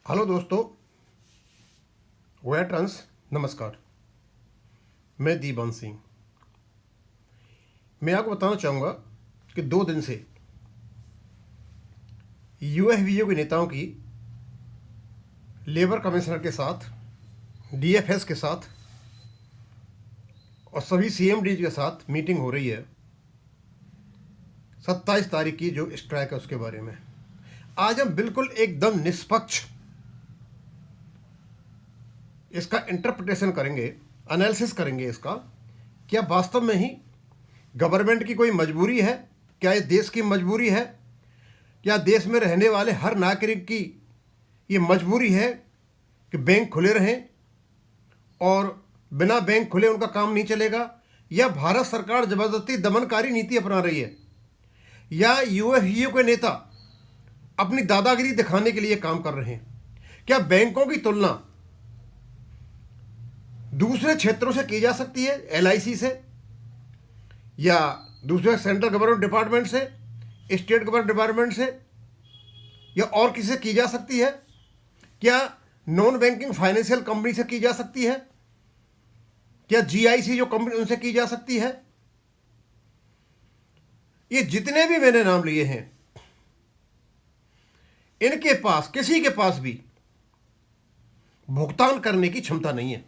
Hello दोस्तों, veterans नमस्कार। मैं दीवान सिंह। मैं आपको बताना चाहूँगा कि 2 दिन से यूएफवीओ के नेताओं की लेबर कमिश्नर के साथ, डीएफएस के साथ और सभी सीएमडी के साथ मीटिंग हो रही है 27 तारीख की, जो स्ट्राइक है उसके बारे में। आज हम बिल्कुल एकदम निष्पक्ष इसका इंटरप्रिटेशन करेंगे, एनालिसिस करेंगे इसका। क्या वास्तव में ही गवर्नमेंट की कोई मजबूरी है? क्या ये देश की मजबूरी है? क्या देश में रहने वाले हर नागरिक की ये मजबूरी है कि बैंक खुले रहें और बिना बैंक खुले उनका काम नहीं चलेगा? या भारत सरकार जबरदस्ती दमनकारी नीति अपना रही है? या यूएफवीओ के नेता अपनी दादागिरी दिखाने के लिए काम कर रहे हैं? क्या बैंकों की तुलना दूसरे क्षेत्रों से की जा सकती है, एलआईसी से या दूसरे सेंट्रल गवर्नमेंट डिपार्टमेंट से, स्टेट गवर्नमेंट डिपार्टमेंट से, या और किसी से की जा सकती है? क्या नॉन बैंकिंग फाइनेंशियल कंपनी से की जा सकती है? क्या जीआईसी जो कंपनी उनसे की जा सकती है? ये जितने भी मैंने नाम लिए हैं, इनके पास किसी के पास भी भुगतान करने की क्षमता नहीं है।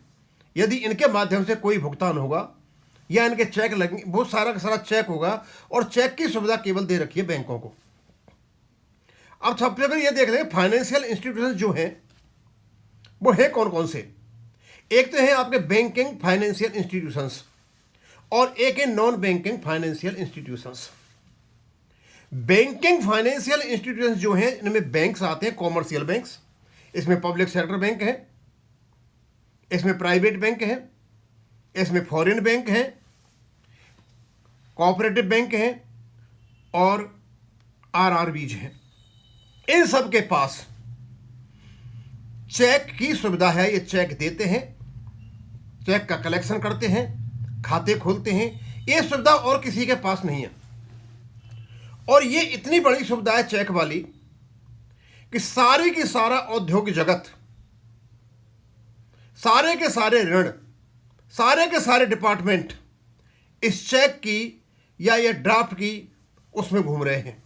यदि इनके माध्यम से कोई भुगतान होगा या इनके चेक लगेंगे, बहुत सारा का सारा चेक होगा, और चेक की सुविधा केवल दे रखी है बैंकों को। अब सबसे पहले ये देख लेंगे फाइनेंशियल इंस्टीट्यूशन जो हैं वो है कौन कौन से। एक तो है आपके बैंकिंग फाइनेंशियल इंस्टीट्यूशंस और एक है non banking financial institutions. Banking financial institutions जो हैं, इनमें बैंक्स आते हैं, कॉमर्शियल बैंक्स, इसमें पब्लिक सेक्टर बैंक है, इसमें प्राइवेट बैंक है, इसमें फॉरेन बैंक है, कोऑपरेटिव बैंक है और आरआरबीज हैं। इन सब के पास चेक की सुविधा है। ये चेक देते हैं, चेक का कलेक्शन करते हैं, खाते खोलते हैं। ये सुविधा और किसी के पास नहीं है। और ये इतनी बड़ी सुविधा है चेक वाली कि सारी की सारा औद्योगिक जगत, सारे के सारे ऋण, सारे के सारे डिपार्टमेंट इस चेक की या ये ड्राफ्ट की उसमें घूम रहे हैं।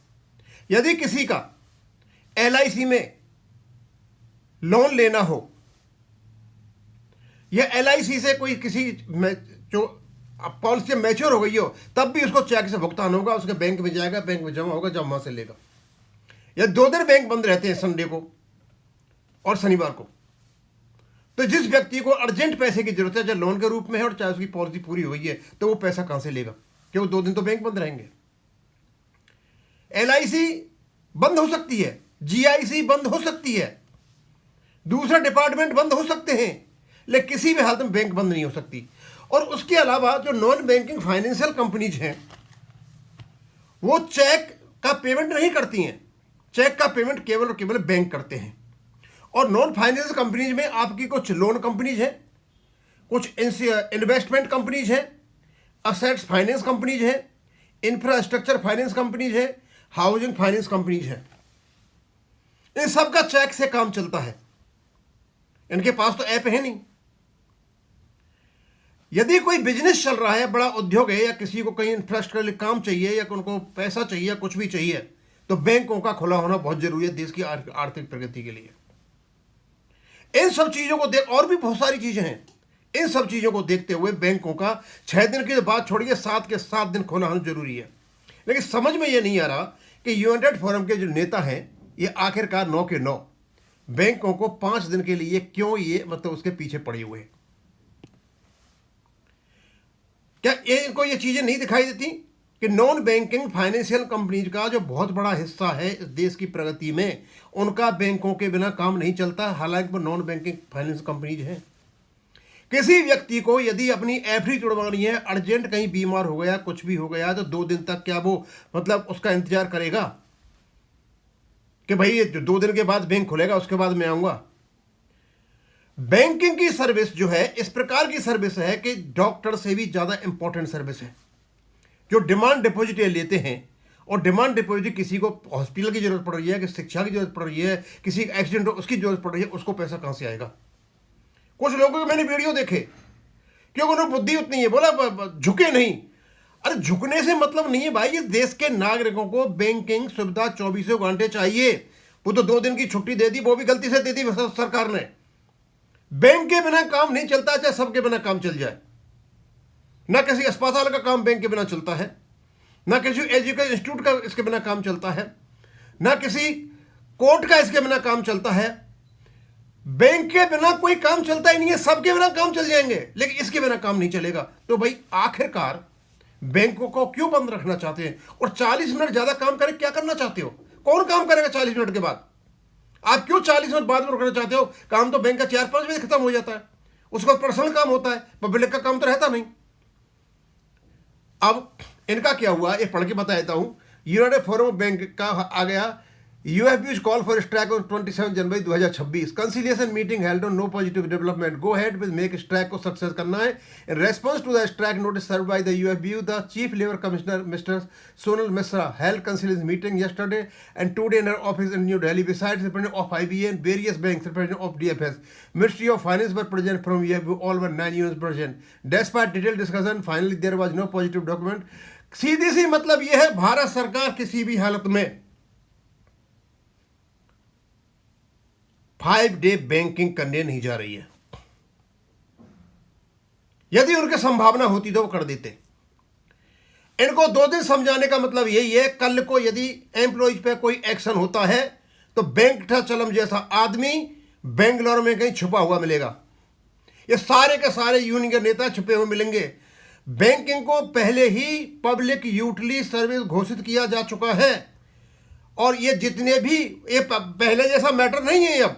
यदि किसी का एलआईसी में लोन लेना हो या एलआईसी से कोई किसी जो पॉलिसी मैच्योर हो गई हो, तब भी उसको चेक से भुगतान होगा, उसके बैंक में जाएगा, बैंक में जमा होगा, जब वहां से लेगा। या 2 दिन बैंक बंद रहते हैं, संडे को और शनिवार को। तो जिस व्यक्ति को अर्जेंट पैसे की जरूरत है, चाहे लोन के रूप में है और चाहे उसकी पॉलिसी पूरी हुई है, तो वो पैसा कहां से लेगा? क्योंकि 2 दिन तो बैंक बंद रहेंगे। एलआईसी बंद हो सकती है, जीआईसी बंद हो सकती है, दूसरा डिपार्टमेंट बंद हो सकते हैं, लेकिन किसी भी हालत में बैंक बंद नहीं हो सकती। और उसके अलावा जो नॉन बैंकिंग फाइनेंशियल कंपनीज हैं, वो चेक का पेमेंट नहीं करती हैं। चेक का पेमेंट केवल और केवल बैंक करते हैं। और नॉन फाइनेंशियल कंपनीज में आपकी कुछ लोन कंपनीज हैं, कुछ इन्वेस्टमेंट कंपनीज हैं, असेट्स फाइनेंस कंपनीज हैं, इंफ्रास्ट्रक्चर फाइनेंस कंपनीज हैं, हाउसिंग फाइनेंस कंपनीज हैं। इन सब का चेक से काम चलता है। इनके पास तो ऐप है नहीं। यदि कोई बिजनेस चल रहा है, बड़ा उद्योग है, या किसी को कहीं इंफ्रास्ट्रक्चर के लिए काम चाहिए या उनको पैसा चाहिए या कुछ भी चाहिए, तो बैंकों का खुला होना बहुत जरूरी है देश की आर्थिक प्रगति के लिए। इन सब चीजों को देख, और भी बहुत सारी चीजें हैं, इन सब चीजों को देखते हुए बैंकों का 6 दिन की बात छोड़िए, 7 के 7 दिन खोला होना जरूरी है। लेकिन समझ में यह नहीं आ रहा कि यूनाइटेड फोरम के जो नेता हैं, ये आखिरकार 9 के 9 बैंकों को 5 दिन के लिए क्यों ये मतलब उसके पीछे पड़े हुए हैं। क्या इनको ये चीजें नहीं दिखाई देती कि नॉन बैंकिंग फाइनेंशियल कंपनीज का जो बहुत बड़ा हिस्सा है इस देश की प्रगति में, उनका बैंकों के बिना काम नहीं चलता, हालांकि वो नॉन बैंकिंग फाइनेंस कंपनीज हैं। किसी व्यक्ति को यदि अपनी एफडी तुड़वानी है, अर्जेंट कहीं बीमार हो गया, कुछ भी हो गया, तो 2 दिन तक क्या वो मतलब उसका इंतजार करेगा कि भाई ये 2 दिन के बाद बैंक खुलेगा, उसके बाद मैं आऊंगा? बैंकिंग की सर्विस जो है इस प्रकार की सर्विस है कि डॉक्टर से भी ज्यादा इंपॉर्टेंट सर्विस है। जो डिमांड डिपॉजिट लेते हैं और डिमांड डिपॉजिट किसी को हॉस्पिटल की जरूरत पड़ रही है, कि शिक्षा की जरूरत पड़ रही है, किसी का एक्सीडेंट हो उसकी जरूरत पड़ रही है, उसको पैसा कहाँ से आएगा? कुछ लोगों के मैंने वीडियो देखे, क्योंकि उन्हें बुद्धि उतनी है, बोला झुके नहीं। अरे झुकने से मतलब नहीं है भाई, इस देश के नागरिकों को बैंकिंग सुविधा 24 घंटे चाहिए। वो तो 2 दिन की छुट्टी दे दी, वो भी गलती से दे दी सरकार ने। बैंक के बिना काम नहीं चलता, चाहे सबके बिना काम चल जाए। ना किसी अस्पताल का काम बैंक के बिना चलता है, ना किसी एजुकेशन इंस्टीट्यूट का इसके बिना काम चलता है, ना किसी कोर्ट का इसके बिना काम चलता है। बैंक के बिना कोई काम चलता ही नहीं है, सबके बिना काम चल जाएंगे, लेकिन इसके बिना काम नहीं चलेगा। तो भाई आखिरकार बैंकों को क्यों बंद रखना चाहते हैं? और 40 मिनट ज्यादा काम करें, क्या करना चाहते हो? कौन काम करेगा 40 मिनट के बाद? आप क्यों 40 मिनट बाद में रुकना चाहते हो? काम तो बैंक का 4-5 बजे खत्म हो जाता है, उसका पर्सनल काम होता है, पब्लिक का काम तो रहता नहीं। अब इनका क्या हुआ, ये पढ़ के बता देता हूं। यूनाइटेड फोरम बैंक का आ गया, UFB's call for strike on 27 January 2026, conciliation meeting held on no positive development, go head with make strike को सक्सेस करना है। In response to the strike notice serve by the UFBU, the chief labour commissioner mister Sonal Mishra held conciliation meeting yesterday and today in her office in New Delhi. Besides representatives of IBA and various banks, representatives of DFS, Ministry of Finance were present from UFBU, all were 9 unions present. Despite detailed discussion, finally there was no positive document. सीधी सी मतलब यह है, भारत सरकार किसी भी हालत में 5 day banking करने नहीं जा रही है। यदि उनके संभावना होती तो वो कर देते। इनको 2 दिन समझाने का मतलब यही है, कल को यदि एम्प्लॉइज पे कोई एक्शन होता है तो वेंकटाचलम जैसा आदमी बेंगलोर में कहीं छुपा हुआ मिलेगा। ये सारे के सारे यूनियन के नेता छुपे हुए मिलेंगे। बैंकिंग को पहले ही पब्लिक यूटिलिटी सर्विस घोषित किया जा चुका है, और ये जितने भी, ये पहले जैसा मैटर नहीं है। अब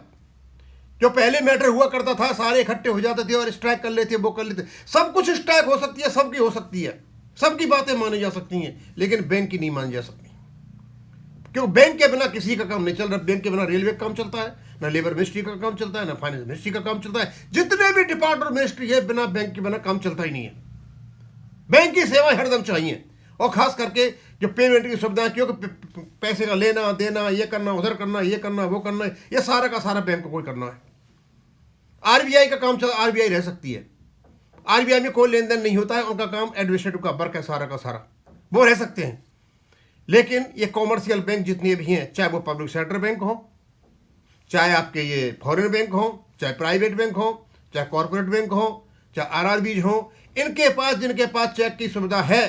जो पहले मैटर हुआ करता था, सारे इकट्ठे हो जाते थे और स्ट्राइक कर लेते, वो कर लेते। सब कुछ स्ट्राइक हो सकती है, सबकी हो सकती है, सबकी बातें मानी जा सकती हैं, लेकिन बैंक की नहीं मानी जा सकती, क्योंकि बैंक के बिना किसी का काम नहीं चल रहा। बैंक के बिना रेलवे का काम चलता है, ना लेबर मिनिस्ट्री का काम चलता है, ना फाइनेंस मिनिस्ट्री का काम चलता है। जितने भी डिपार्टमेंट मिनिस्ट्री है, बिना बैंक के बिना काम चलता ही नहीं है। बैंक की सेवाएं हरदम चाहिए, और खास करके जो पेमेंट की सुविधा, क्योंकि पैसे का लेना देना, ये करना उधर करना, ये करना वो करना, ये सारा का सारा बैंक को कोई करना है। RBI का काम चला, RBI रह सकती है, RBI में कोई लेन देन नहीं होता है, उनका काम एडमिनिस्ट्रेटिव का वर्क है सारा का सारा, वो रह सकते हैं। लेकिन ये कॉमर्शियल बैंक जितने भी हैं, चाहे वो पब्लिक सेक्टर बैंक हो, चाहे आपके ये फॉरेन बैंक हो, चाहे प्राइवेट बैंक हो, चाहे कॉर्पोरेट बैंक हो, चाहे RRBs हो, इनके पास, जिनके पास चेक की सुविधा है,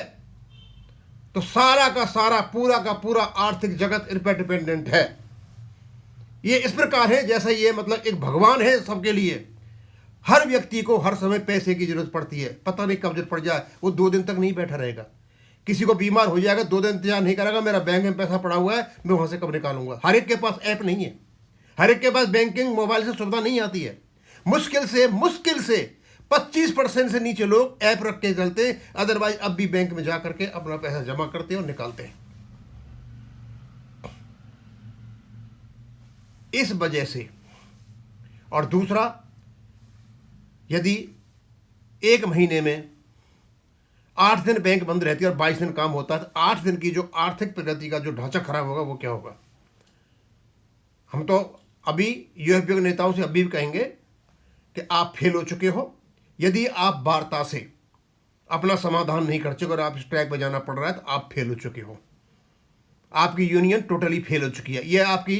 तो सारा का सारा, पूरा का पूरा आर्थिक जगत इन पर डिपेंडेंट है। ये इस प्रकार है जैसा ये मतलब एक भगवान है सबके लिए। हर व्यक्ति को हर समय पैसे की जरूरत पड़ती है, पता नहीं कब जरूरत पड़ जाए, वो 2 दिन तक नहीं बैठा रहेगा। किसी को बीमार हो जाएगा, 2 दिन इंतजार नहीं करेगा, मेरा बैंक में पैसा पड़ा हुआ है, मैं वहां से कब निकालूंगा। हर एक के पास ऐप नहीं है, हर एक के पास बैंकिंग मोबाइल से सुविधा नहीं आती है। मुश्किल से 25% से नीचे लोग ऐप रख के चलते, अदरवाइज अब भी बैंक में जा करके अपना पैसा जमा करते हैं और निकालते हैं। इस वजह से, और दूसरा, यदि 1 महीने में 8 दिन बैंक बंद रहती है और 22 दिन काम होता है, तो 8 दिन की जो आर्थिक प्रगति का जो ढांचा खराब होगा वो क्या होगा? हम तो अभी UFBU के नेताओं से अभी भी कहेंगे कि आप फेल हो चुके हो। यदि आप वार्ता से अपना समाधान नहीं कर चुके और आप स्ट्राइक पर जाना पड़ रहा है, तो आप फेल हो चुके हो। आपकी यूनियन टोटली फेल हो चुकी है। यह आपकी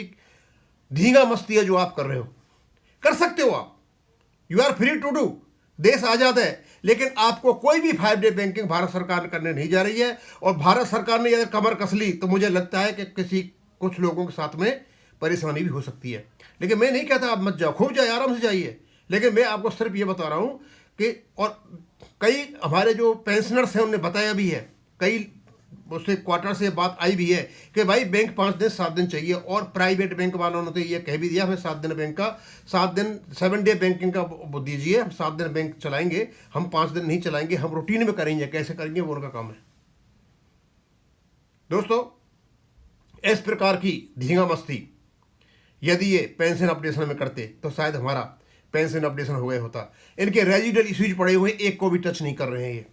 धींगा मस्ती है जो आप कर रहे हो। कर सकते हो आप, you are free to do, देश आज़ाद है, लेकिन आपको कोई भी 5 डे बैंकिंग भारत सरकार करने नहीं जा रही है। और भारत सरकार ने अगर कमर कस ली तो मुझे लगता है कि कुछ लोगों के साथ में परेशानी भी हो सकती है। लेकिन मैं नहीं कहता आप मत जाओ, खूब जाइए, आराम से जाइए, लेकिन मैं आपको सिर्फ ये बता रहा हूँ कि, और कई हमारे जो पेंशनर्स हैं उन्होंने बताया भी है, कई उससे क्वार्टर से बात आई भी है कि भाई बैंक 5 दिन 7 दिन चाहिए। और प्राइवेट बैंक वालों ने तो ये कह भी दिया, हमें 7 दिन बैंक का, 7 डे बैंकिंग का वो दीजिए, हम 7 दिन बैंक चलाएंगे, हम 5 दिन नहीं चलाएंगे, हम रूटीन में करेंगे। कैसे करेंगे वो उनका काम है। दोस्तों, इस प्रकार की धींगा मस्ती यदि ये पेंशन अपडेशन में करते तो शायद हमारा पेंशन अपडेशन हो गया होता। इनके रेजिडल इश्यूज पड़े हुए, एक को भी टच नहीं कर रहे हैं ये।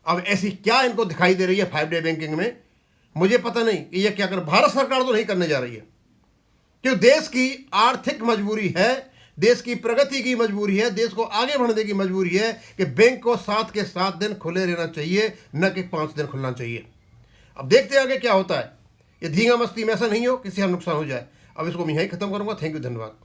अब ऐसी क्या इनको दिखाई दे रही है 5 डे बैंकिंग में, मुझे पता नहीं कि ये क्या कर, भारत सरकार तो नहीं करने जा रही है, क्योंकि देश की आर्थिक मजबूरी है, देश की प्रगति की मजबूरी है, देश को आगे बढ़ने की मजबूरी है कि बैंक को 7 के 7 दिन खुले रहना चाहिए, न कि 5 दिन खुलना चाहिए। अब देखते आगे क्या होता है। ये धींगा मस्ती में ऐसा नहीं हो किसी का नुकसान हो जाए। अब इसको मैं यहीं खत्म करूंगा। थैंक यू, धन्यवाद।